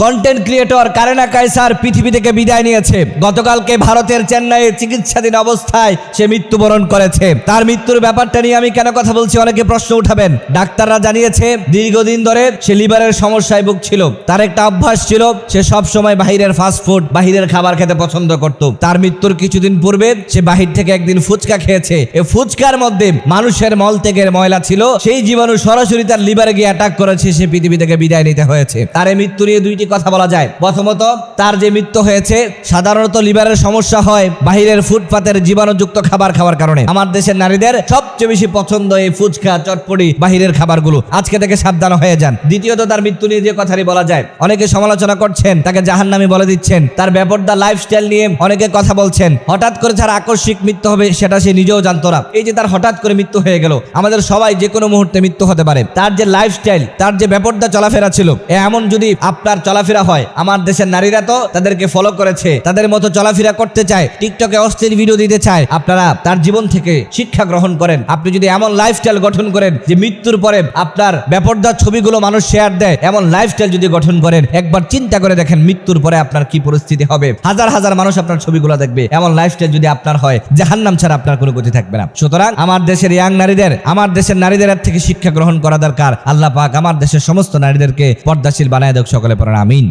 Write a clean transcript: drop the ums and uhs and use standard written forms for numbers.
Content creator Kareena Kaiser পৃথিবী থেকে বিদায় নিয়েছে। গতকালকে ভারতের চেন্নাইয়ে চিকিৎসাধীন অবস্থায় সে মৃত্যুবরণ করেছে। তার মৃত্যুর ব্যাপারটা নিয়ে আমি কেন কথা বলছি, অনেকে প্রশ্ন উঠাবেন। ডাক্তাররা জানিয়েছে দীর্ঘদিন ধরে সে লিভারের সমস্যায় ভুগছিল। তার একটা অভ্যাস ছিল, সে সব সময় বাহিরের ফাস্টফুড, বাহিরের খাবার খেতে পছন্দ করত। তার মৃত্যুর কিছুদিন পূর্বে সে বাহির থেকে একদিন ফুচকা খেয়েছে। এই ফুচকার মধ্যে মানুষের মল ত্যাগের ময়লা ছিল, সেই জীবাণু সরাসরি তার লিভারে গিয়ে অ্যাটাক করেছে। সে পৃথিবী থেকে বিদায় নিতে হয়েছে। তার এই মৃত্যু নিয়ে দুইটি কথা বলা যায়। প্রথমত, তার যে মৃত্যু হয়েছে সাধারণত লিভারের সমস্যা হয় বাহিরের ফুটপাতের জীবাণুযুক্ত খাবার খাওয়ার কারণে। আমার দেশের নারীদের সবচেয়ে বেশি পছন্দ এই ফুচকা, চটপটি, বাহিরের খাবারগুলো। আজকে থেকে সাবধান হয়ে যান। দ্বিতীয়ত, তার মৃত্যু নিয়ে যে কথাটি বলা যায়, অনেকে সমালোচনা করছেন, তাকে জাহান্নামী বলে দিচ্ছেন। তার বেপরদা লাইফস্টাইল নিয়ে অনেকে কথা বলছেন। হঠাৎ করে তার আকস্মিক মৃত্যু হবে সেটা সে নিজেও জানতো না। এই যে তার হঠাৎ করে মৃত্যু হয়ে গেল, আমাদের সবাই যে কোনো মুহূর্তে মৃত্যু হতে পারে। তার যে লাইফস্টাইল, তার যে বেপরদা চলাফেরা ছিল, এমন যদি আপনার চলাফেরা হয়, আমার দেশের নারীরা তো তাদেরকে ফলো করেছে, তাদের মতো চলাফেরা করতে চায়, টিকটকে অশ্লীল ভিডিও দিতে চায়। আপনারা তার জীবন থেকে শিক্ষা গ্রহণ করেন। আপনি যদি এমন লাইফস্টাইল গঠন করেন যে মৃত্যুর পরে আপনার বেপরদার ছবিগুলো মানুষ শেয়ার দেয়, এমন লাইফস্টাইল যদি গঠন করেন, একবার চিন্তা করে দেখেন মৃত্যুর পরে আপনার কি পরিস্থিতি হবে। হাজার হাজার মানুষ আপনার ছবিগুলো দেখবে। এমন লাইফস্টাইল যদি আপনার হয়, জাহান্নাম ছাড়া আপনার কোনো গতি থাকবে না। সুতরাং আমার দেশের ইয়াং নারীদের, আমার দেশের নারীদের থেকে শিক্ষা গ্রহণ করা দরকার। আল্লাহ পাক আমার দেশের সমস্ত নারীদেরকে পর্দাশীল বানায় দেখ। সকলে পড়েন আমিন।